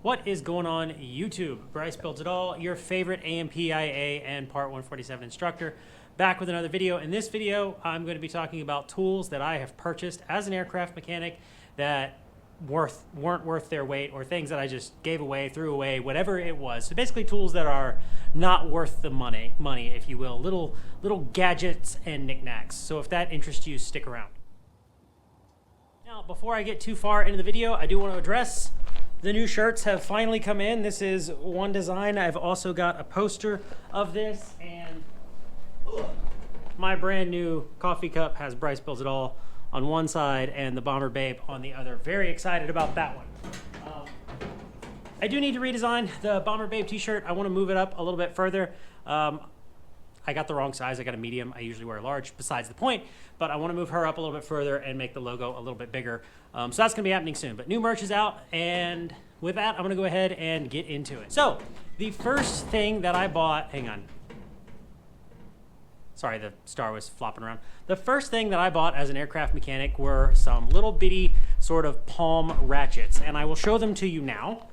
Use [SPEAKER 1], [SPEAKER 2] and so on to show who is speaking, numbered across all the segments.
[SPEAKER 1] What is going on YouTube? Bryce Builds It All, your favorite AMPIA and Part 147 instructor, back with another video. In this video, I'm going to be talking about tools that I have purchased as an aircraft mechanic that weren't worth their weight, or things that I just gave away, threw away, whatever it was. So basically tools that are not worth the money, if you will, little gadgets and knickknacks. So if that interests you, stick around. Now, before I get too far into the video, I do want to address the new shirts have finally come in. This is one design. I've also got a poster of this, and my brand new coffee cup has Bryce Builds It All on one side and the Bomber Babe on the other. Very excited about that one. I do need to redesign the Bomber Babe t-shirt. I want to move it up a little bit further. I got the wrong size. I got a medium. I usually wear a large, besides the point, but I want to move her up a little bit further and make the logo a little bit bigger. So that's going to be happening soon, but new merch is out, and with that, I'm going to go ahead and get into it. So the first thing that I bought, hang on. Sorry, the star was flopping around. The first thing that I bought as an aircraft mechanic were some little bitty sort of palm ratchets, and I will show them to you now.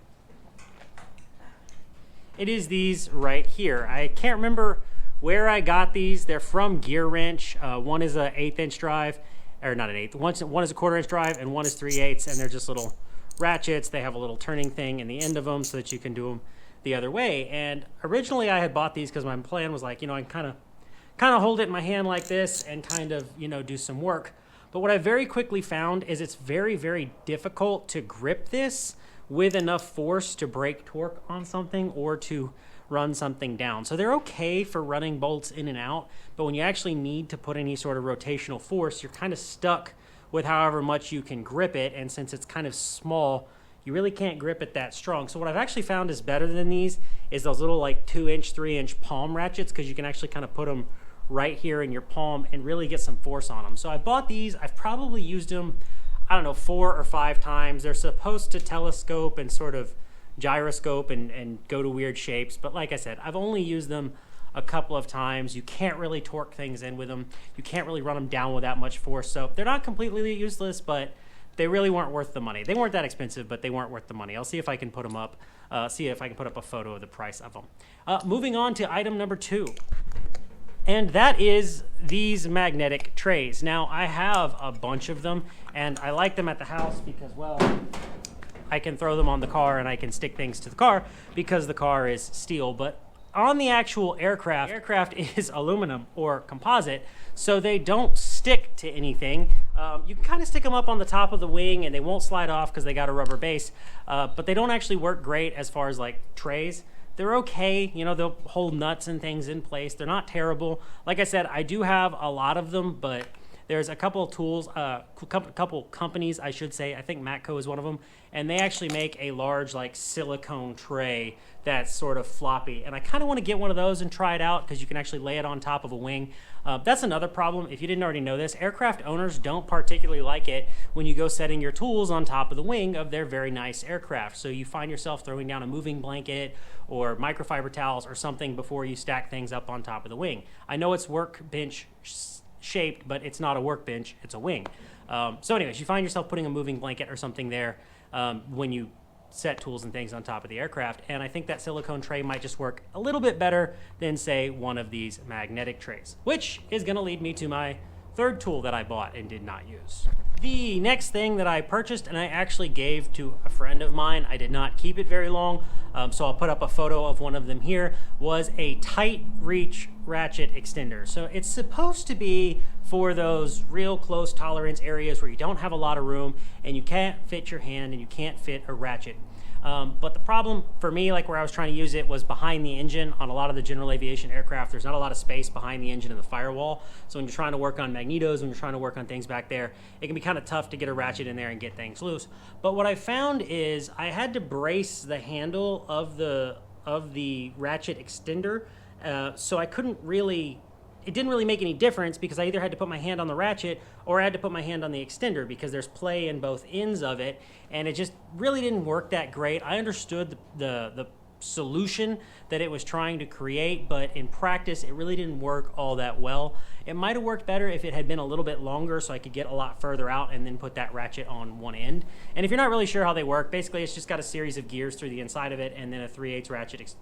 [SPEAKER 1] It is these right here. I can't remember where I got these. They're from Gear Wrench. One is an 1/8 inch drive, or not an eighth. One is a 1/4 inch drive, and one is 3/8, and they're just little ratchets. They have a little turning thing in the end of them so that you can do them the other way. And originally I had bought these because my plan was like, I can kind of hold it in my hand like this and kind of, do some work. But what I very quickly found is it's very, very difficult to grip this with enough force to break torque on something or to run something down. So they're okay for running bolts in and out, but when you actually need to put any sort of rotational force, you're kind of stuck with however much you can grip it, and since it's kind of small, you really can't grip it that strong. So what I've actually found is better than these is those little like 2-inch, 3-inch palm ratchets, because you can actually kind of put them right here in your palm and really get some force on them. So I bought these. I've probably used them, I don't know, 4 or 5 times. They're supposed to telescope and sort of gyroscope and go to weird shapes, but like I said, I've only used them a couple of times. You can't really torque things in with them. You can't really run them down with that much force, so they're not completely useless, but they really weren't worth the money. They weren't that expensive, but they weren't worth the money. I'll see if I can put them up, see if I can put up a photo of the price of them. Moving on to item number 2. And that is these magnetic trays. Now, I have a bunch of them, and I like them at the house because, well, I can throw them on the car and I can stick things to the car because the car is steel. But on the actual aircraft is aluminum or composite, so they don't stick to anything. You can kind of stick them up on the top of the wing and they won't slide off because they got a rubber base, but they don't actually work great as far as like trays. They're okay, they'll hold nuts and things in place. They're not terrible. Like I said, I do have a lot of them, but there's a couple of tools, couple companies, I should say. I think Matco is one of them, and they actually make a large like silicone tray that's sort of floppy. And I kind of want to get one of those and try it out because you can actually lay it on top of a wing. That's another problem. If you didn't already know this, aircraft owners don't particularly like it when you go setting your tools on top of the wing of their very nice aircraft. So you find yourself throwing down a moving blanket or microfiber towels or something before you stack things up on top of the wing. I know it's workbench shaped, but it's not a workbench, it's a wing. So anyways, you find yourself putting a moving blanket or something there when you set tools and things on top of the aircraft, and I think that silicone tray might just work a little bit better than, say, one of these magnetic trays, which is going to lead me to my third tool that I bought and did not use. The next thing that I purchased, and I actually gave to a friend of mine, I did not keep it very long, so I'll put up a photo of one of them here, was a tight reach ratchet extender. So it's supposed to be for those real close tolerance areas where you don't have a lot of room and you can't fit your hand and you can't fit a ratchet. But the problem for me, like where I was trying to use it, was behind the engine. On a lot of the general aviation aircraft, there's not a lot of space behind the engine and the firewall. So when you're trying to work on magnetos, when you're trying to work on things back there, it can be kind of tough to get a ratchet in there and get things loose. But what I found is I had to brace the handle of the ratchet extender, so I couldn't really, it didn't really make any difference because I either had to put my hand on the ratchet or I had to put my hand on the extender because there's play in both ends of it, and it just really didn't work that great. I understood the solution that it was trying to create, but in practice it really didn't work all that well. It might have worked better if it had been a little bit longer so I could get a lot further out and then put that ratchet on one end. And if you're not really sure how they work, basically it's just got a series of gears through the inside of it and then a 3/8 ratchet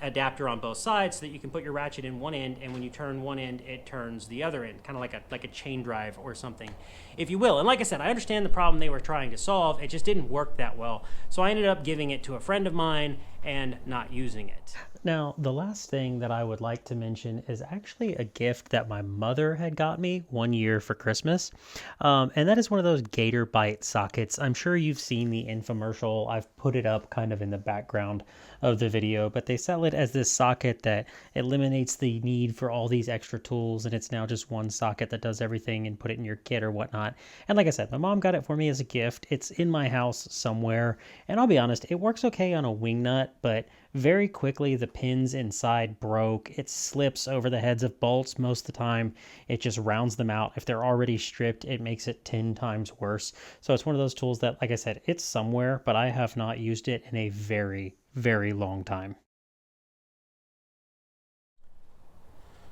[SPEAKER 1] adapter on both sides so that you can put your ratchet in one end, and when you turn one end it turns the other end, kind of like a chain drive or something, if you will. And like I said, I understand the problem they were trying to solve, it just didn't work that well, so I ended up giving it to a friend of mine and not using it.
[SPEAKER 2] Now, the last thing that I would like to mention is actually a gift that my mother had got me one year for Christmas. And that is one of those Gator Bite sockets. I'm sure you've seen the infomercial. I've put it up kind of in the background of the video, but they sell it as this socket that eliminates the need for all these extra tools. And it's now just one socket that does everything and put it in your kit or whatnot. And like I said, my mom got it for me as a gift. It's in my house somewhere. And I'll be honest, it works okay on a wing nut, but very quickly the pins inside broke. It slips over the heads of bolts most of the time. It just rounds them out. If they're already stripped, it makes it 10 times worse. So it's one of those tools that, like I said, it's somewhere, but I have not used it in a very, very long time.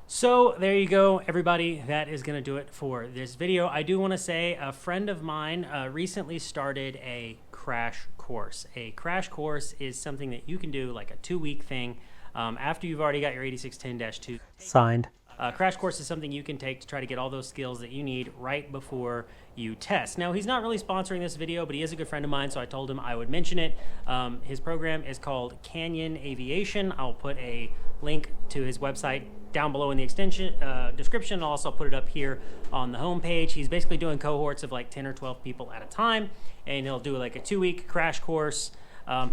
[SPEAKER 1] So there you go, everybody. That is going to do it for this video. I do want to say a friend of mine recently started a crash course. A crash course is something that you can do, like a 2-week thing, after you've already got your 8610-2.
[SPEAKER 2] Signed.
[SPEAKER 1] Crash course is something you can take to try to get all those skills that you need right before you test. Now, he's not really sponsoring this video, but he is a good friend of mine, so I told him I would mention it. His program is called Canyon Aviation. I'll put a link to his website down below in the description. I'll also put it up here on the homepage. He's basically doing cohorts of like 10 or 12 people at a time, and he'll do like a 2-week crash course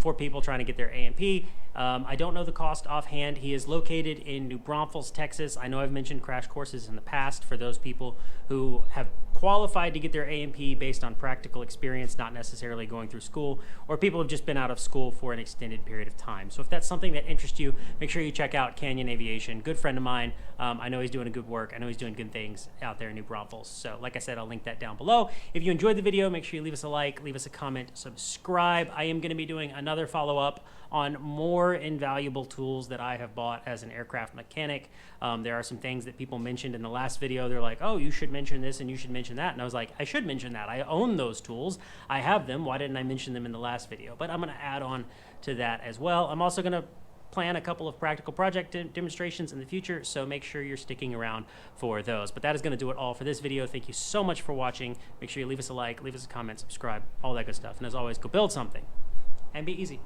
[SPEAKER 1] for people trying to get their A&P. I don't know the cost offhand. He is located in New Braunfels, Texas. I know I've mentioned crash courses in the past for those people who have qualified to get their A&P based on practical experience, not necessarily going through school, or people who have just been out of school for an extended period of time. So if that's something that interests you, make sure you check out Canyon Aviation. Good friend of mine. I know he's doing good work. I know he's doing good things out there in New Braunfels. So like I said, I'll link that down below. If you enjoyed the video, make sure you leave us a like, leave us a comment, subscribe. I am going to be doing another follow-up on more invaluable tools that I have bought as an aircraft mechanic. There are some things that people mentioned in the last video. They're like, oh, you should mention this and you should mention that. And I was like, I should mention that. I own those tools. I have them. Why didn't I mention them in the last video? But I'm going to add on to that as well. I'm also going to plan a couple of practical project demonstrations in the future, so make sure you're sticking around for those. But that is going to do it all for this video. Thank you so much for watching. Make sure you leave us a like, leave us a comment, subscribe, all that good stuff. And as always, go build something and be easy.